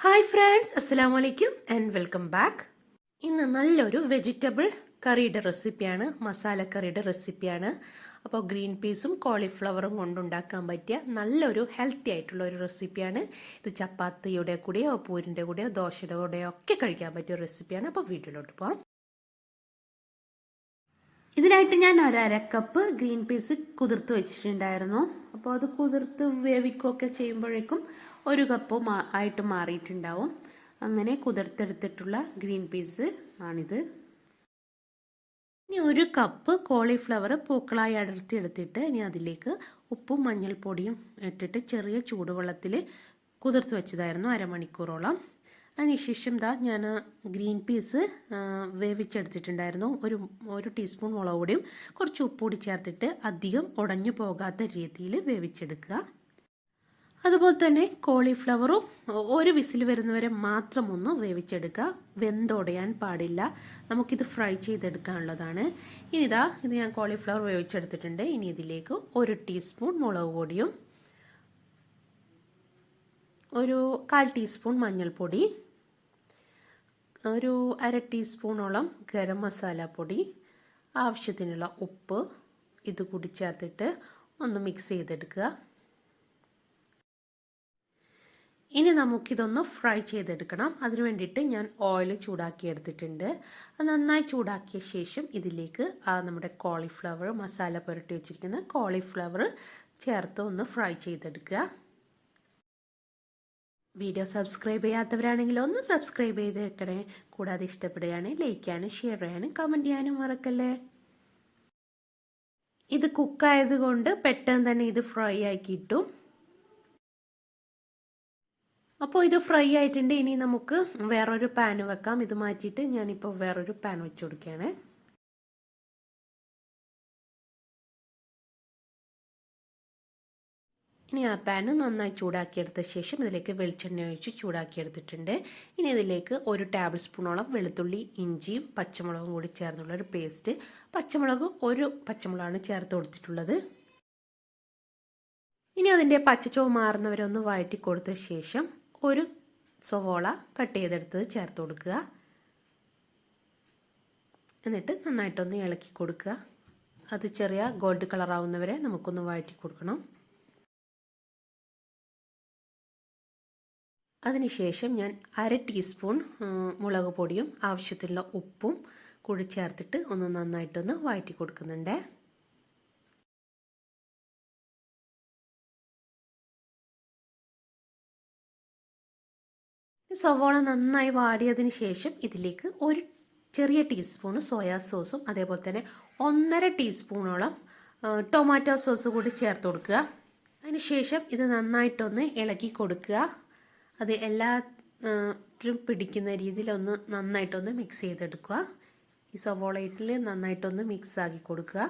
Hi friends, അസ്സലാമു അലൈക്കും and welcome back. ഇന്ന് നല്ലൊരു വെജിറ്റബിൾ കറിയുടെ റെസിപ്പിയാണ്, മസാല കറിയുടെ റെസിപ്പിയാണ്. അപ്പോൾ ഗ്രീൻ പീസും കോളിഫ്ലവറും കൊണ്ടുണ്ടാക്കാൻ പറ്റിയ നല്ലൊരു ഹെൽത്തി ആയിട്ടുള്ള ഒരു റെസിപ്പിയാണ്. ഇത് ചപ്പാത്തിയുടെ കൂടെയോ പൂരിൻ്റെ കൂടെയോ ദോശയുടെ കൂടെയോ ഒക്കെ കഴിക്കാൻ പറ്റിയ റെസിപ്പിയാണ്. അപ്പോൾ വീട്ടിലോട്ട് പോകാം. ഇതിനായിട്ട് ഞാൻ ഒരു കപ്പ് ഗ്രീൻ പീസ് കുതിർത്ത് വെച്ചിട്ടുണ്ടായിരുന്നു. അപ്പോൾ അത് കുതിർത്ത് വേവിക്കുകയൊക്കെ ചെയ്യുമ്പോഴേക്കും ഒരു കപ്പ് ആയിട്ട് മാറിയിട്ടുണ്ടാവും. അങ്ങനെ കുതിർത്തെടുത്തിട്ടുള്ള ഗ്രീൻ പീസ് ആണിത്. ഇനി ഒരു കപ്പ് കോളിഫ്ലവർ പൂക്കളായി അടർത്തി എടുത്തിട്ട് ഇനി അതിലേക്ക് ഉപ്പും മഞ്ഞൾപ്പൊടിയും ഇട്ടിട്ട് ചെറിയ ചൂടുവെള്ളത്തിൽ കുതിർത്ത് വെച്ചതായിരുന്നു അരമണിക്കൂറോളം. അതിനുശേഷം ഞാൻ ഗ്രീൻ പീസ് വേവിച്ചെടുത്തിട്ടുണ്ടായിരുന്നു. ഒരു ടീസ്പൂൺ മുളക് പൊടിയും കുറച്ച് ഉപ്പുകൂടി ചേർത്തിട്ട് അധികം ഉടഞ്ഞു പോകാത്ത രീതിയിൽ വേവിച്ചെടുക്കുക. അതുപോലെ തന്നെ കോളിഫ്ലവറും ഒരു വിസിൽ വരുന്നവരെ മാത്രം ഒന്ന് വേവിച്ചെടുക്കുക. വെന്തൊടയാൻ പാടില്ല. നമുക്കിത് ഫ്രൈ ചെയ്തെടുക്കാനുള്ളതാണ്. ഇത് ഞാൻ കോളിഫ്ലവർ വേവിച്ചെടുത്തിട്ടുണ്ട്. ഇനി ഇതിലേക്ക് ഒരു ടീസ്പൂൺ മുളക് പൊടിയും ഒരു 1/4 ടീസ്പൂൺ മഞ്ഞൾപ്പൊടി, ഒരു അര ടീസ്പൂണോളം ഗരം മസാല പൊടി, ആവശ്യത്തിനുള്ള ഉപ്പ് ഇത് കൂടി ചേർത്തിട്ട് ഒന്ന് മിക്സ് ചെയ്തെടുക്കുക. ഇനി നമുക്കിതൊന്ന് ഫ്രൈ ചെയ്തെടുക്കണം. അതിനു വേണ്ടിയിട്ട് ഞാൻ ഓയിൽ ചൂടാക്കി എടുത്തിട്ടുണ്ട്. അത് നന്നായി ചൂടാക്കിയ ശേഷം ഇതിലേക്ക് നമ്മുടെ കോളിഫ്ലവർ മസാല പുരട്ടി വെച്ചിരിക്കുന്ന കോളിഫ്ലവർ ചേർത്ത് ഒന്ന് ഫ്രൈ ചെയ്തെടുക്കുക. വീഡിയോ സബ്സ്ക്രൈബ് ചെയ്യാത്തവരാണെങ്കിൽ ഒന്ന് സബ്സ്ക്രൈബ് ചെയ്ത് വെക്കണേ. കൂടാതെ ഇഷ്ടപ്പെടുകയാണെങ്കിൽ ലൈക്ക് ചെയ്യാനും ഷെയർ ചെയ്യാനും കമൻറ്റ് ചെയ്യാനും മറക്കല്ലേ. ഇത് കുക്കായതുകൊണ്ട് പെട്ടെന്ന് തന്നെ ഇത് ഫ്രൈ ആയി കിട്ടും. അപ്പോൾ ഇത് ഫ്രൈ ആയിട്ടുണ്ട്. ഇനി നമുക്ക് വേറൊരു പാൻ വെക്കാം. ഇത് മാറ്റിയിട്ട് ഞാനിപ്പോൾ വേറൊരു പാൻ വെച്ച് കൊടുക്കുകയാണ്. ഇനി ആ പാൻ നന്നായി ചൂടാക്കിയെടുത്ത ശേഷം ഇതിലേക്ക് വെളിച്ചെണ്ണ ഒഴിച്ച് ചൂടാക്കിയെടുത്തിട്ടുണ്ട്. ഇനി ഇതിലേക്ക് ഒരു ടേബിൾ സ്പൂണോളം വെളുത്തുള്ളി, ഇഞ്ചിയും പച്ചമുളകും കൂടി ചേർന്നുള്ള ഒരു പേസ്റ്റ്. ഒരു പച്ചമുളകാണ് ചേർത്ത് കൊടുത്തിട്ടുള്ളത്. ഇനി അതിൻ്റെ പച്ചച്ചോവ് മാറുന്നവരെ ഒന്ന് വഴറ്റി കൊടുത്ത ശേഷം ഒരു സവോള കട്ട് ചെയ്തെടുത്തത് ചേർത്ത് കൊടുക്കുക. എന്നിട്ട് നന്നായിട്ടൊന്ന് ഇളക്കി കൊടുക്കുക. അത് ചെറിയ ഗോൾഡ് കളർ ആവുന്നവരെ നമുക്കൊന്ന് വഴറ്റി കൊടുക്കണം. അതിനുശേഷം ഞാൻ അര ടീസ്പൂൺ മുളക് പൊടിയും ആവശ്യത്തിനുള്ള ഉപ്പും കൂടി ചേർത്തിട്ട് ഒന്ന് നന്നായിട്ടൊന്ന് വഴറ്റി കൊടുക്കുന്നുണ്ട്. സവോള നന്നായി വാടിയതിന് ശേഷം ഇതിലേക്ക് ഒരു ചെറിയ ടീസ്പൂൺ സോയാ സോസും അതേപോലെ തന്നെ 1.5 ടീസ്പൂണോളം ടൊമാറ്റോ സോസ് കൂടി ചേർത്ത് കൊടുക്കുക. അതിനുശേഷം ഇത് നന്നായിട്ടൊന്ന് ഇളക്കി കൊടുക്കുക. അത് എല്ലാത്തിലും പിടിക്കുന്ന രീതിയിൽ ഒന്ന് നന്നായിട്ടൊന്ന് മിക്സ് ചെയ്തെടുക്കുക. ഈ സവോളയിൽ നന്നായിട്ടൊന്ന് മിക്സ് ആക്കി കൊടുക്കുക.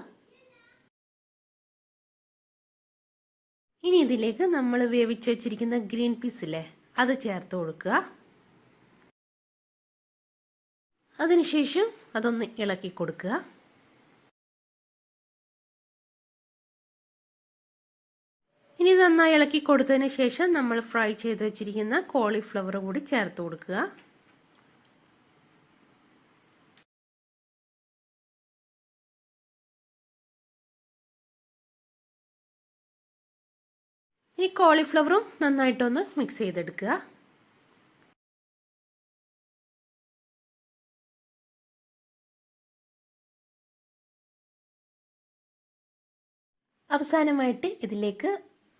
ഇനി ഇതിലേക്ക് നമ്മൾ വേവിച്ച് വെച്ചിരിക്കുന്ന ഗ്രീൻ പീസില്ലേ അത് ചേർത്ത് കൊടുക്കുക. അതിനുശേഷം അതൊന്ന് ഇളക്കി കൊടുക്കുക. ഇനി നന്നായി ഇളക്കി കൊടുത്തതിന് ശേഷം നമ്മൾ ഫ്രൈ ചെയ്ത് വെച്ചിരിക്കുന്ന കോളിഫ്ലവർ കൂടി ചേർത്ത് കൊടുക്കുക. ഈ കോളിഫ്ലവറും നന്നായിട്ടൊന്ന് മിക്സ് ചെയ്തെടുക്കുക. അവസാനമായിട്ട് ഇതിലേക്ക്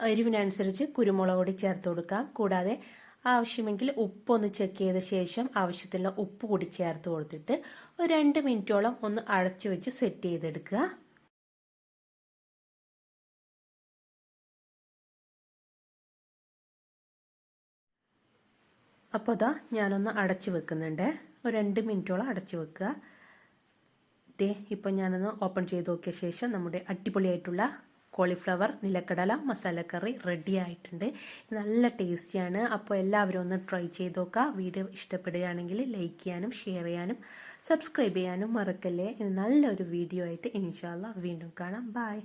എരിവിനനുസരിച്ച് കുരുമുളക് പൊടി ചേർത്ത് കൊടുക്കാം. കൂടാതെ ആവശ്യമെങ്കിൽ ഉപ്പൊന്ന് ചെക്ക് ചെയ്ത ശേഷം ആവശ്യത്തിനുള്ള ഉപ്പ് കൂടി ചേർത്ത് കൊടുത്തിട്ട് ഒരു 2 മിനിറ്റോളം ഒന്ന് അടച്ചു വെച്ച് സെറ്റ് ചെയ്തെടുക്കുക. അപ്പോൾ ഞാനൊന്ന് അടച്ചു വെക്കുന്നുണ്ട്. ഒരു 2 മിനിറ്റോളം അടച്ചു വെക്കുക. ഇപ്പം ഞാനൊന്ന് ഓപ്പൺ ചെയ്ത് നോക്കിയ ശേഷം നമ്മുടെ അടിപൊളിയായിട്ടുള്ള കോളിഫ്ലവർ നിലക്കടല മസാല കറി റെഡി ആയിട്ടുണ്ട്. നല്ല ടേസ്റ്റിയാണ്. അപ്പോൾ എല്ലാവരും ഒന്ന് ട്രൈ ചെയ്ത് നോക്കുക. വീഡിയോ ഇഷ്ടപ്പെടുകയാണെങ്കിൽ ലൈക്ക് ചെയ്യാനും ഷെയർ ചെയ്യാനും സബ്സ്ക്രൈബ് ചെയ്യാനും മറക്കല്ലേ. നല്ലൊരു വീഡിയോ ആയിട്ട് ഇൻഷാ അല്ലാഹ് വീണ്ടും കാണാം. ബൈ.